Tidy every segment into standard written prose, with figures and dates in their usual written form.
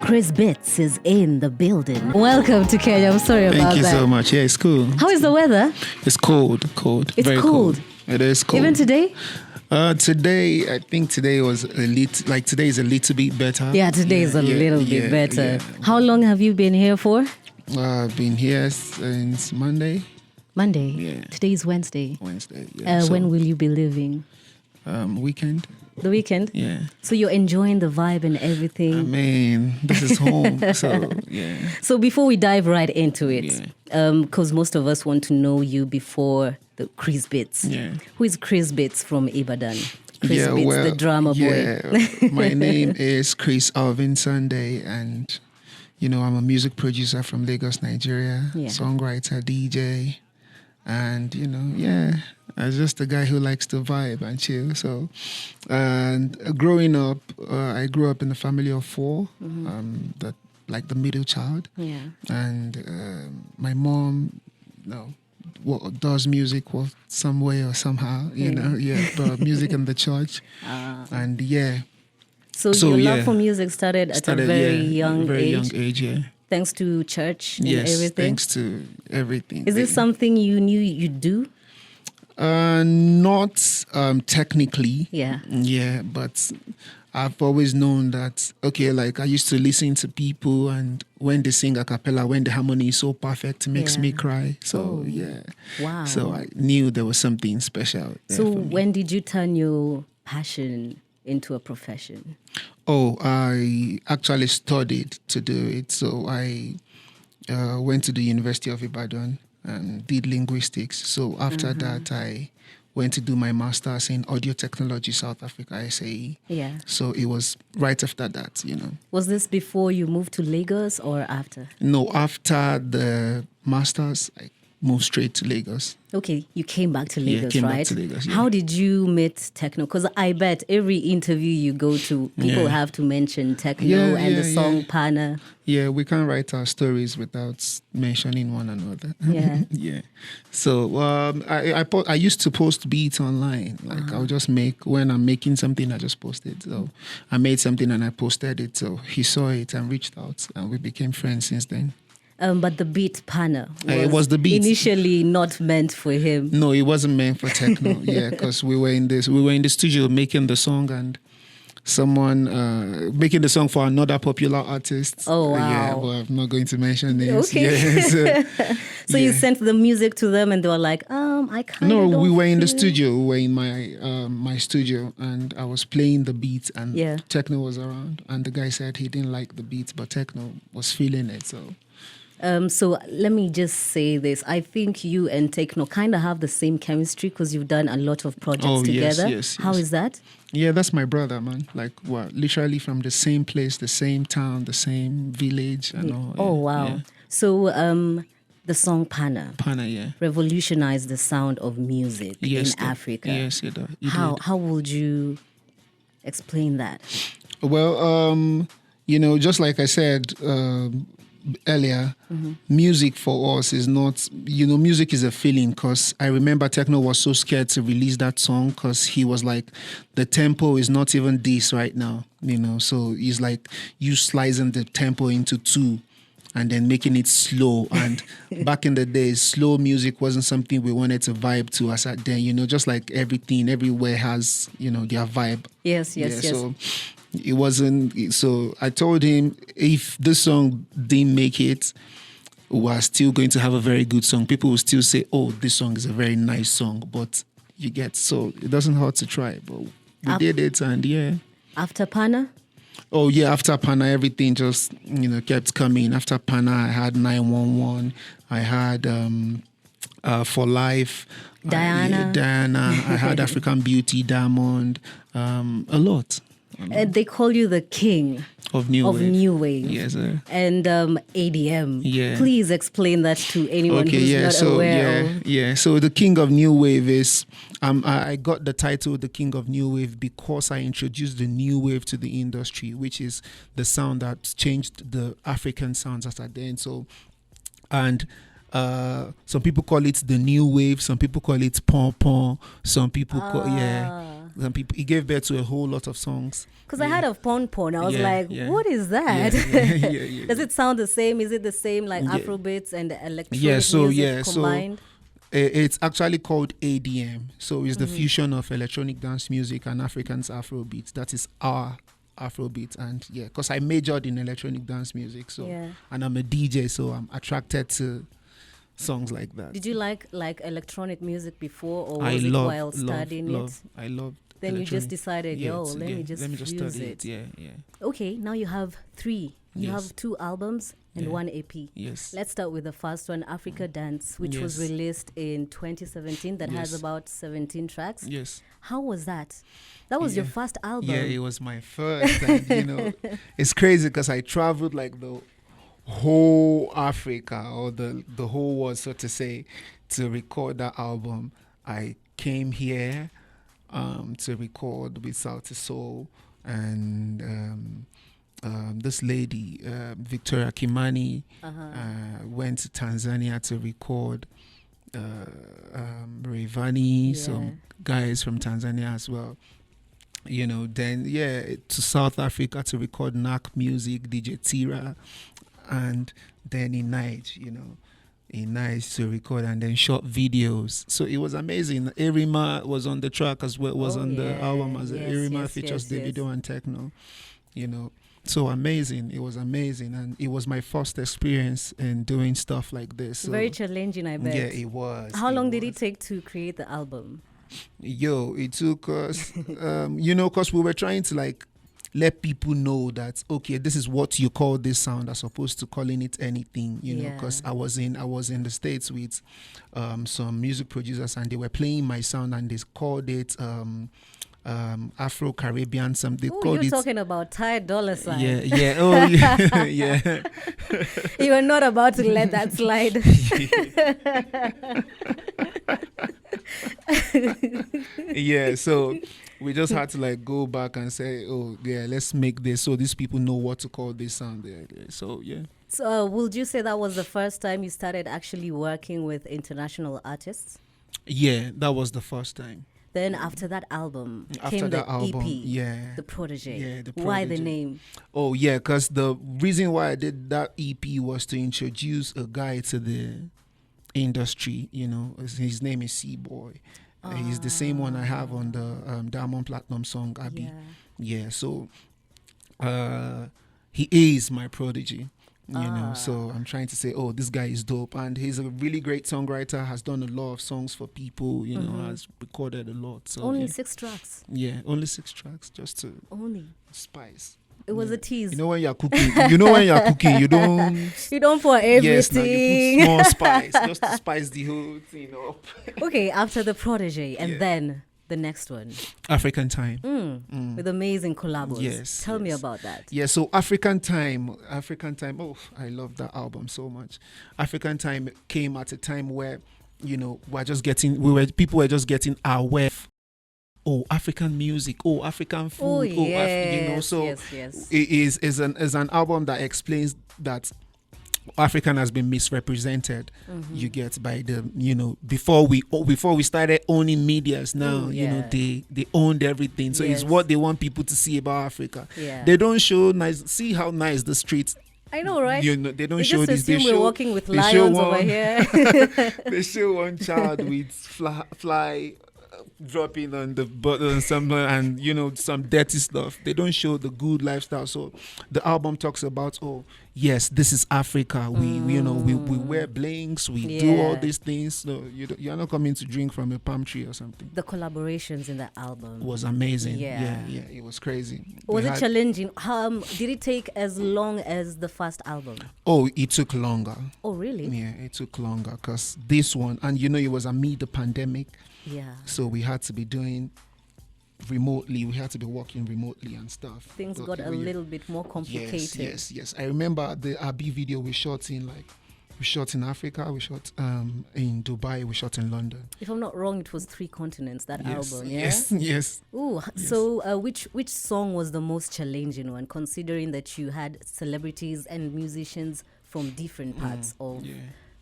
Krizbeatz is in the building. Welcome to Kenya. I'm sorry about that. Thank you so much. Yeah, it's cool. How is the weather? It's cold. It's very cold. It is cold. Even today? Today, I think today was today is a little bit better. Yeah, today is a little bit better. Yeah. How long have you been here for? I've been here since Monday. Monday? Yeah. Today is Wednesday. Yeah. When will you be leaving? Weekend. The weekend? Yeah. So you're enjoying the vibe and everything? I mean, this is home. So, yeah. So before we dive right into it, because most of us want to know you before the Krizbeatz. Yeah. Who is Krizbeatz from Ibadan? Krizbeatz, the drama boy. My name is Chris Alvin Sunday, and I'm a music producer from Lagos, Nigeria, songwriter, DJ, and I'm just a guy who likes to vibe and chill. So, and growing up, I grew up in a family of four, that like the middle child. Yeah. And my mom, does music some way or somehow, but music in the church. And So your love for music started at a very young age, yeah. Thanks to church and yes, everything? Thanks to everything. Is this something you knew you'd do? Not technically. Yeah. Yeah, but I've always known that, I used to listen to people, and when they sing a cappella, when the harmony is so perfect, it makes me cry. So, Wow. So I knew there was something special. So when did you turn your passion into a profession? Oh, I actually studied to do it. So I went to the University of Ibadan and did linguistics. So after that, I went to do my master's in audio technology, South Africa, SAE. Yeah. So it was right after that, Was this before you moved to Lagos or after? No, after the master's, I moved straight to Lagos. Okay, you came back to Lagos, came right? back to Lagos, yeah. How did you meet techno? Because I bet every interview you go to, people have to mention techno and the song Panna. Yeah, we can't write our stories without mentioning one another. Yeah. Yeah. So I used to post beats online. I'll just when I'm making something, I just post it. So I made something and I posted it. So he saw it and reached out, and we became friends since then. But the beat Panna was the beat initially not meant for him. No, it wasn't meant for techno. Yeah, because we were in the studio making the song, and someone making the song for another popular artist. Oh, wow. Yeah, but I'm not going to mention names. Okay. Yeah, so you sent the music to them and they were like, I kind of No, we were in the studio. We were in my studio, and I was playing the beat, and techno was around, and the guy said he didn't like the beat, but techno was feeling it, so... So let me just say this. I think you and Techno kind of have the same chemistry because you've done a lot of projects together. Yes. How is that? Yeah, that's my brother, man. Literally from the same place, the same town, the same village and all. Oh, wow. Yeah. So the song Panna. Yeah. Revolutionized the sound of music in Africa. Yes, it did. How would you explain that? Well, just like I said earlier, music for us is not, music is a feeling, because I remember Techno was so scared to release that song because he was like, the tempo is not even this right now, so he's like, you slicing the tempo into two and then making it slow. And back in the days, slow music wasn't something we wanted to vibe to as at then, just like everything, everywhere has, their vibe. Yes. So it wasn't, so I told him if this song didn't make it, we're still going to have a very good song. People will still say, oh, this song is a very nice song, but so it doesn't hurt to try, but we did it, and After Panna? Oh yeah, after Panna, everything just, kept coming. After Panna, I had 911, I had For Life, Diana, I had African Beauty, Diamond, a lot. They call you the king of new wave. Yes, sir. And ADM. Yeah. Please explain that to anyone who's not aware of. Yeah. So the king of new wave is, I got the title the king of new wave because I introduced the new wave to the industry, which is the sound that changed the African sounds at that end. So, and some people call it the new wave. Some people call it pom pom. Some people call Then people, he gave birth to a whole lot of songs. Because I heard of Pon Pon. I was Yeah. what is that? Yeah. Does it sound the same? Is it the same like Afrobeats and electronic music combined? It's actually called ADM. So it's the fusion of electronic dance music and African's Afrobeat. That is our Afrobeat. And because I majored in electronic dance music, and I'm a DJ, so I'm attracted to songs like that. Did you like electronic music before, or was it while studying it? I loved. Then you just decided, let me just fuse it. Yeah. Okay, now you have 3. You have 2 albums and 1 EP. Yes. Let's start with the first one, Africa Dance, which was released in 2017. That has about 17 tracks. Yes. How was that? That was your first album. Yeah, it was my first. And, it's crazy because I traveled like the whole Africa, or the whole world, so to say, to record that album. I came here to record with Sauti Soul and this lady, Victoria Kimani, went to Tanzania to record Rayvanny, some guys from Tanzania as well. Then to South Africa to record Knack Music, DJ Tira, and then in Nice to record, and then short videos. So it was amazing. Erima was on the track as well, was on the album as Erima features Davido and Techno. So amazing. It was amazing, and it was my first experience in doing stuff like this. So very challenging, I bet. Yeah, it was. How long did it take to create the album? It took us, because we were trying to let people know that, okay, this is what you call this sound as opposed to calling it anything, because I was in the States with some music producers, and they were playing my sound, and they called it Afro-Caribbean something. You're talking about Thai dollar sign. Yeah. Oh, yeah. You were not about to let that slide. So we just had to go back and say, let's make this so these people know what to call this sound. So So would you say that was the first time you started actually working with international artists? Yeah, that was the first time. Then after that album came the EP, The Protege. Yeah, The Protege. Why the name? Oh, yeah, because the reason why I did that EP was to introduce a guy to the industry. His name is C-Boy. He's the same one I have on the Diamond Platinum song, Abby. So he is my prodigy. So I'm trying to say, this guy is dope, and he's a really great songwriter, has done a lot of songs for people, has recorded a lot. So only 6 tracks. Yeah, only 6 tracks, just to Spice. Spice. It was a tease. When you're cooking, you don't pour everything. Yes, now you put small spice just to spice the whole thing up. Okay, after The Protege, and then the next one, African Time, with amazing collabs. Yes, tell me about that. Yeah, so African Time. Oh, I love that album so much. African Time came at a time where people were just getting aware. African music. African food. Yes. It is an album that explains that African has been misrepresented. You get by the before we started owning medias. Now they owned everything. So it's what they want people to see about Africa. They don't show nice. See how nice the streets. I know, right? They don't show this. They we're walking with lions over here. They show one child with fly dropping on the button somewhere, and some dirty stuff. They don't show the good lifestyle. So the album talks about, yes, this is Africa. We wear blinks, we do all these things. So you're not coming to drink from a palm tree or something. The collaborations in the album was amazing. Yeah, it was crazy. Was it challenging? Did it take as long as the first album? It took longer. Oh, really? Yeah, it took longer because this one, and it was amid the pandemic. Yeah. So we had to be doing remotely. We had to be working remotely and stuff. Things got a little bit more complicated. Yes. I remember the Abi video we shot in Africa, we shot in Dubai, we shot in London. If I'm not wrong, it was 3 continents, that album, yeah? Yes. Ooh, yes. So which song was the most challenging one, considering that you had celebrities and musicians from different parts of...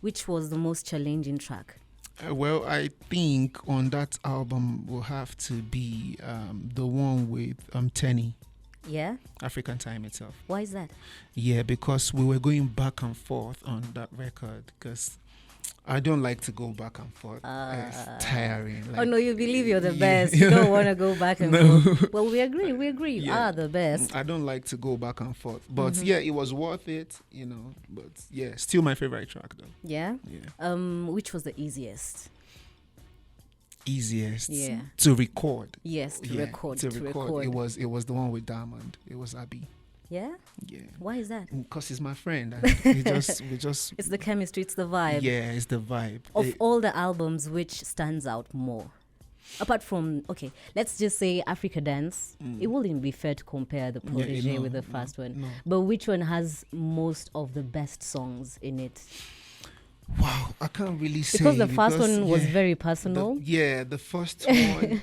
Which was the most challenging track? Well, I think on that album will have to be the one with Tenny, Yeah? African Time itself. Why is that? Yeah, because we were going back and forth on that record. Because I don't like to go back and forth. It's tiring. Oh no, you believe you're the yeah. best. You don't want to go back and No. forth. Well, we agree. You Yeah. are the best. I don't like to go back and forth. But yeah, it was worth it, But yeah, still my favorite track though. Yeah? Yeah. Which was the easiest? Easiest Yeah. to record. Yes, to Yeah, record. to record. It was the one with Diamond. It was Abby. Yeah? Yeah. Why is that? Because he's my friend. And we just It's the chemistry, it's the vibe. Yeah, it's the vibe. Of all the albums, which stands out more? Apart from, okay, let's just say Africa Dance. It wouldn't be fair to compare the Protege with the first one. No. But which one has most of the best songs in it? Wow, I can't really say. Because the first one was very personal. The first one,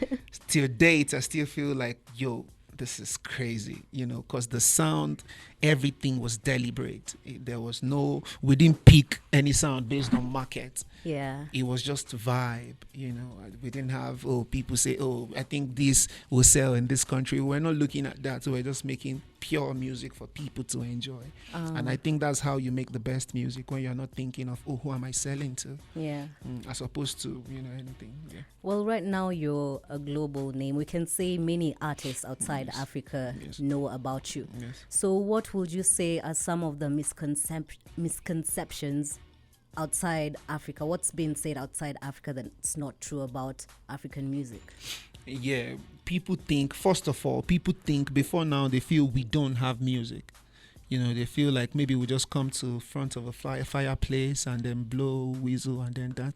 till date, I still feel like, yo, this is crazy, because the sound, everything was deliberate. We didn't pick any sound based on market. Yeah. It was just vibe, We didn't have, people say, I think this will sell in this country. We're not looking at that. So we're just making pure music for people to enjoy. And I think that's how you make the best music, when you're not thinking of, who am I selling to? Yeah. As opposed to, anything. Yeah. Well, right now you're a global name. We can say many artists outside Africa know about you. Yes. So what would you say are some of the misconceptions outside Africa? What's been said outside Africa that's not true about African music? Yeah, first of all, people think before now they feel we don't have music. They feel like maybe we just come to front of a fireplace and then blow whistle and then that.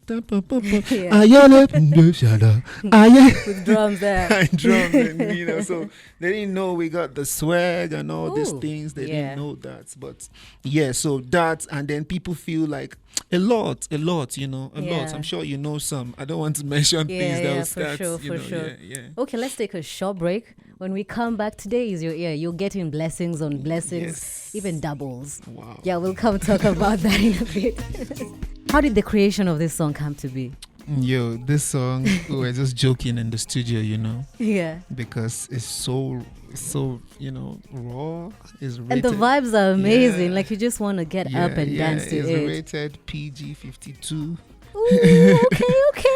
With drums there. And drums, and, so they didn't know we got the swag and all these things. They didn't know that. But yeah, so that, and then people feel like a lot, a lot. I'm sure you know some. I don't want to mention things that will start. For sure. Yeah. Okay, let's take a short break. When we come back, today is your ear. You're getting blessings on blessings, even doubles. Wow. Yeah, we'll come talk about that in a bit. How did the creation of this song come to be? Yo, this song, we were just joking in the studio, Yeah. because it's so raw. It's rated, And the vibes are amazing. Yeah. Like, you just want to get up and dance to it's it. rated PG-52. Ooh, okay.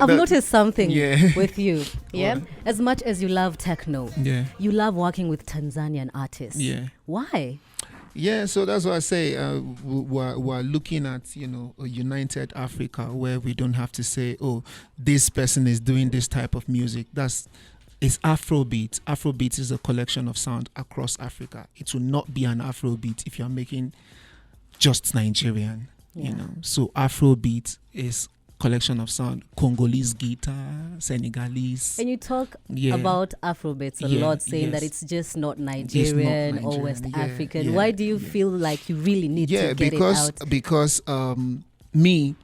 I've noticed something Yeah. with you. Yeah. As much as you love techno, Yeah. you love working with Tanzanian artists. Yeah. Why? Yeah, so that's what I say. We're looking at, a united Africa where we don't have to say, this person is doing this type of music. It's Afrobeat. Afrobeat is a collection of sound across Africa. It will not be an Afrobeat if you're making just Nigerian, So Afrobeat is collection of sound, Congolese guitar, Senegalese. And you talk about Afrobeats a lot, saying that it's just not Nigerian or West African. Yeah, Why do you feel like you really need to get it out? Because me,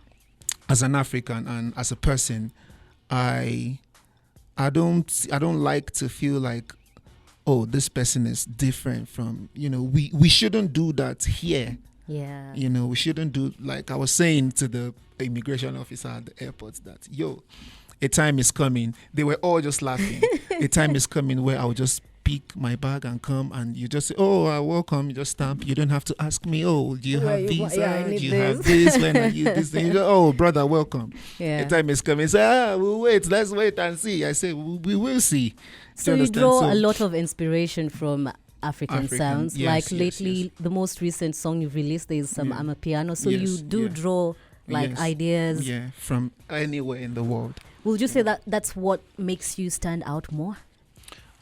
as an African and as a person, I don't like to feel like, this person is different from, we shouldn't do that here. Yeah. We shouldn't do, like I was saying to the immigration officer at the airport, that, a time is coming. They were all just laughing. A time is coming where I'll just pick my bag and come, and you just say, welcome, you just stamp. You don't have to ask me, do you have visa? Do you have this? When are you this? You go, brother, welcome. Yeah. A time is coming. Say, we'll wait. Let's wait and see. I say, we will see. So you draw a lot of inspiration from African sounds. Yes, like lately, the most recent song you've released, there's some Amapiano. So you do draw ideas. Yeah, from anywhere in the world. Would you say that that's what makes you stand out more?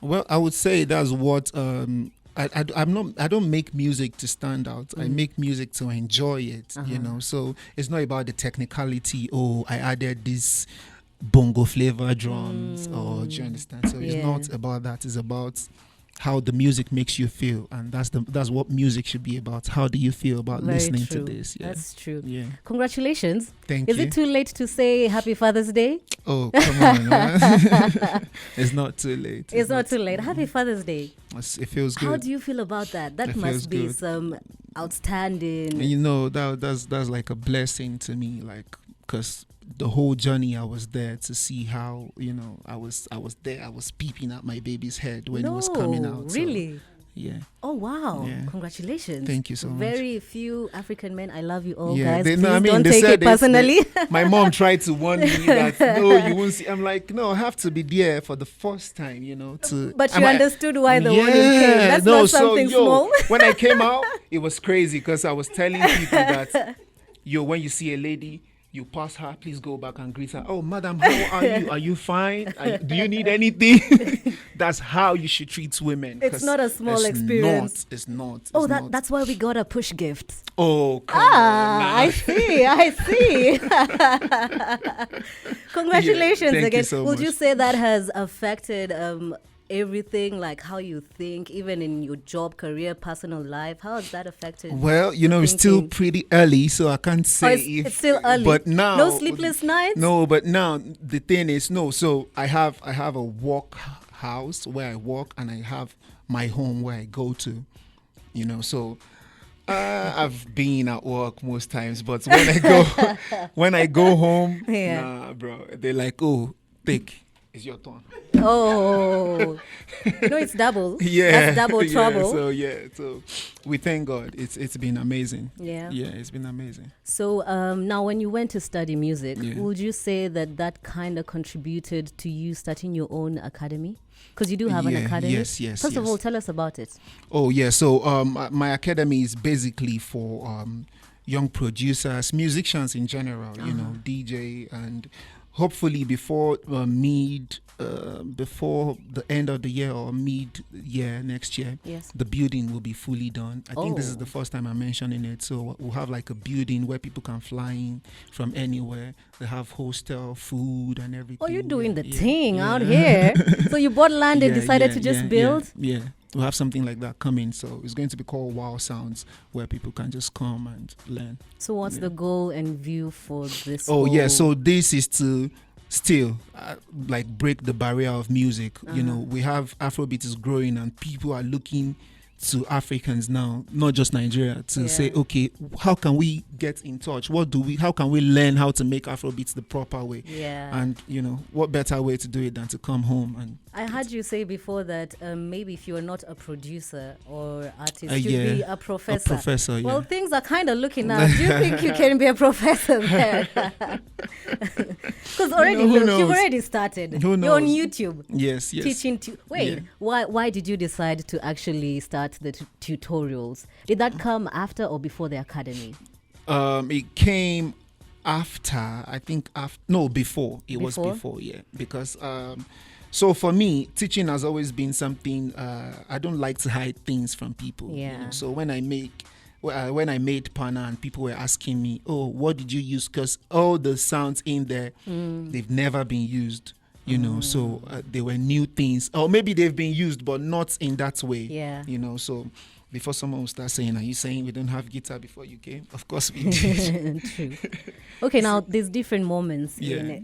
Well, I would say that's what I don't make music to stand out. I make music to enjoy it, So it's not about the technicality. I added this bongo flavor drums, or do you understand? So it's not about that. It's about how the music makes you feel, and that's what music should be about. How do you feel about listening to this? Yeah. That's true. Yeah. Congratulations. Thank you. Is it too late to say Happy Father's Day? Oh, come on. Man. It's not too late. It's not too late. Happy Father's Day. It feels good. How do you feel about that? That must be some outstanding. That's like a blessing to me, like, because the whole journey I was there to see how, I was there. I was peeping at my baby's head when it was coming out. Really? So, yeah. Oh, wow. Yeah. Congratulations. Thank you so much. Very few African men. I love you all, Yeah, guys. Please don't take it personally. My mom tried to warn me that, no, you won't see. I'm like, no, I have to be there for the first time, But you understood why the warning came. That's not something small. When I came out, it was crazy because I was telling people that, when you see a lady, you pass her, please go back and greet her. Oh, madam, how are you? Are you fine? Do you need anything? That's how you should treat women. It's not a small experience. It's not. That's why we got a push gift. Oh, come on. Nah. I see. Congratulations thank again. You so Would much. you say that has affected everything, like how you think, even in your job, career, personal life? How has that affected? Well, it's still pretty early, so I can't say it's still early. But now, no sleepless nights. No, but now the thing is, no. So I have a work house where I work, and I have my home where I go to. So I've been at work most times, but when I go home, nah, bro, they're like, oh, take. It's your turn. Oh, it's double. Yeah, that's double trouble. So we thank God. It's been amazing. Yeah, it's been amazing. So now, when you went to study music, would you say that kind of contributed to you starting your own academy? Because you do have an academy. Yes. First of all, tell us about it. Oh yeah, so my academy is basically for young producers, musicians in general. DJ and. Hopefully before before the end of the year or mid-year next year, the building will be fully done. I think this is the first time I'm mentioning it. So we'll have like a building where people can fly in from anywhere. They have hostel, food and everything. Oh, you're doing the thing out here. So you bought land and decided to just build? Yeah. We'll have something like that coming. So it's going to be called Wow Sounds, where people can just come and learn. So what's the goal and view for this? So this is to still break the barrier of music. We have Afrobeat is growing and people are looking to Africans now, not just Nigeria, to say, okay, how can we get in touch? How can we learn how to make Afrobeats the proper way? Yeah. And, what better way to do it than to come home? And I heard you say before that maybe if you are not a producer or artist, you'd be a professor. A professor, Well, things are kind of looking up. Do you think you can be a professor there? Because already, you've already started. Who knows? You're on YouTube. Yes. Teaching. Why did you decide to actually start the tutorials? Did that come after or before the academy? It came after. I think before. It was before, because so for me, teaching has always been something. I don't like to hide things from people. Yeah. So when I made Panna and people were asking me, oh, what did you use? Because all the sounds in there, they've never been used. So they were new things, or maybe they've been used, but not in that way. Yeah. So before someone will start saying, are you saying we don't have guitar before you came? Of course we did. True. Okay, now there's different moments in it.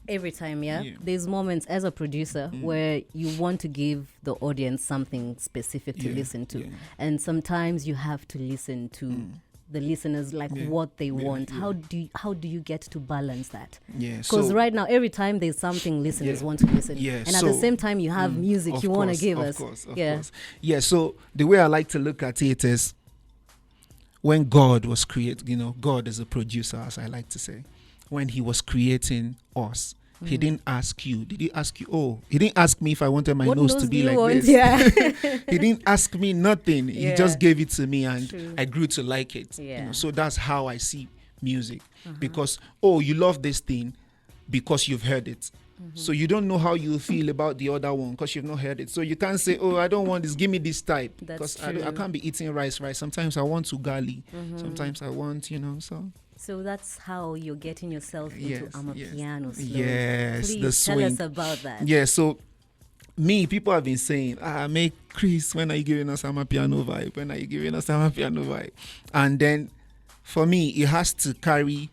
Every time, there's moments as a producer where you want to give the audience something specific to listen to. And sometimes you have to listen to the listeners, what they want. How do you get to balance that? Because right now, every time there's something listeners want to listen, and at the same time you have music you want to give us. Of course. Yeah. So the way I like to look at it is, when God was creating, God is a producer, as I like to say. When He was creating us, He didn't ask you. Did He ask you? Oh, He didn't ask me if I wanted my nose to be like this. Yeah. He didn't ask me nothing. He just gave it to me, and I grew to like it. So that's how I see music. Because, you love this thing because you've heard it. So you don't know how you feel about the other one because you've not heard it. So you can't say, oh, I don't want this, give me this type. Because I can't be eating rice. Sometimes I want ugali. Sometimes I want, So that's how you're getting yourself into Amapiano slowly. Yes, Please the swing. tell us about that. Yeah, so people have been saying, make Chris, when are you giving us Amapiano vibe? When are you giving us Amapiano vibe? And then for me, it has to carry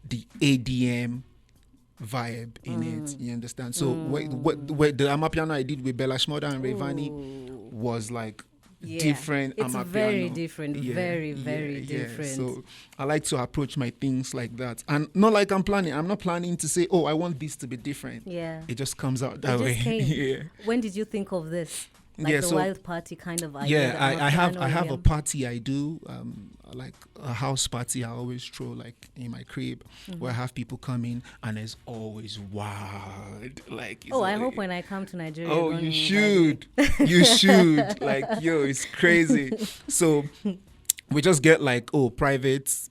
the ADM vibe in it. You understand? So what the Amapiano I did with Bella Shmurda and Rayvani was like different. It's very different. Very different. So I like to approach my things like that. And not like I'm not planning to say, oh, I want this to be different. Yeah. It just comes out that way. Yeah. When did you think of this? Like the wild party kind of idea? Yeah, I have a party I do, like a house party I always throw like in my crib, where I have people come in and it's always wild. Like, I hope when I come to Nigeria. Oh, you should. You should. Like, yo, it's crazy. So we just get like, private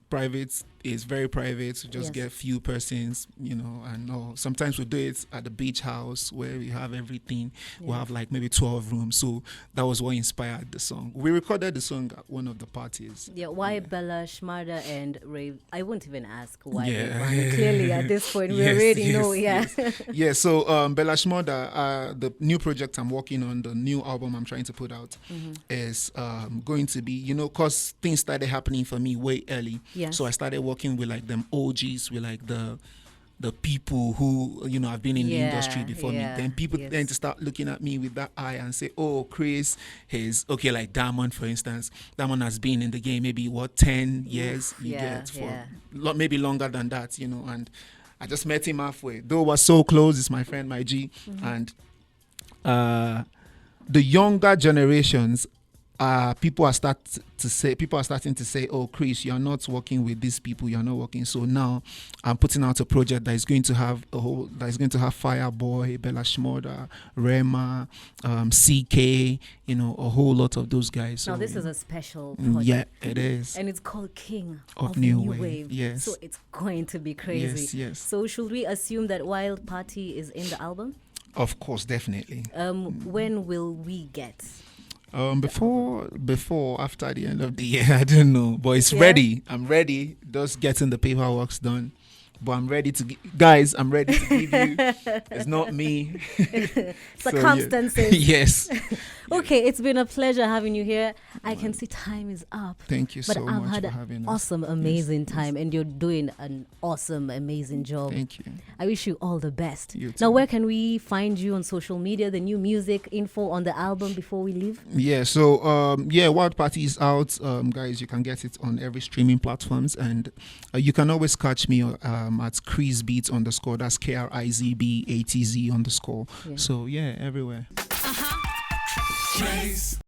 is very private. So just get few persons, and sometimes we do it at the beach house where we have everything. We have like maybe 12 rooms. So that was what inspired the song. We recorded the song at one of the parties. Yeah, why Bella, Shmada, and Ray? I won't even ask why. Clearly, at this point, we already know. Yeah. So Bella Shmada, the new project I'm working on, the new album I'm trying to put out, is going to be, because things started happening for me way early. Yeah. So I started working with like them OGs, with like the people who have been in the industry before me. Then people tend to start looking at me with that eye and say, oh, Chris is like Diamond, for instance. Diamond has been in the game maybe 10 years for maybe longer than that, and I just met him halfway. Though we're so close, it's my friend, my G. And the younger generations, people are starting to say, oh, Chris, you're not working with these people, you're not working. So now I'm putting out a project that is going to have Fireboy, Bella Shmurda, Rema, CK, a whole lot of those guys. Now this is a special project. Yeah, it is. And it's called King of New Wave. Wave. Yes. So it's going to be crazy. Yes. So should we assume that Wild Party is in the album? Of course, definitely. When will we get? Before, after the end of the year, I don't know, but it's ready. I'm ready. Just getting the paperwork done. But I'm ready to guys. I'm ready to give you. It's not me. Circumstances. Yes. Okay, it's been a pleasure having you here. I can see time is up. Thank you so much for having us. But I've had an awesome, amazing time, and you're doing an awesome, amazing job. Thank you. I wish you all the best. You too. Now, where can we find you on social media? The new music info on the album before we leave. Yeah. So Wild Party is out, guys. You can get it on every streaming platforms, and you can always catch me at Krizbeatz _ that's KRIZBATZ _. So everywhere. Praise.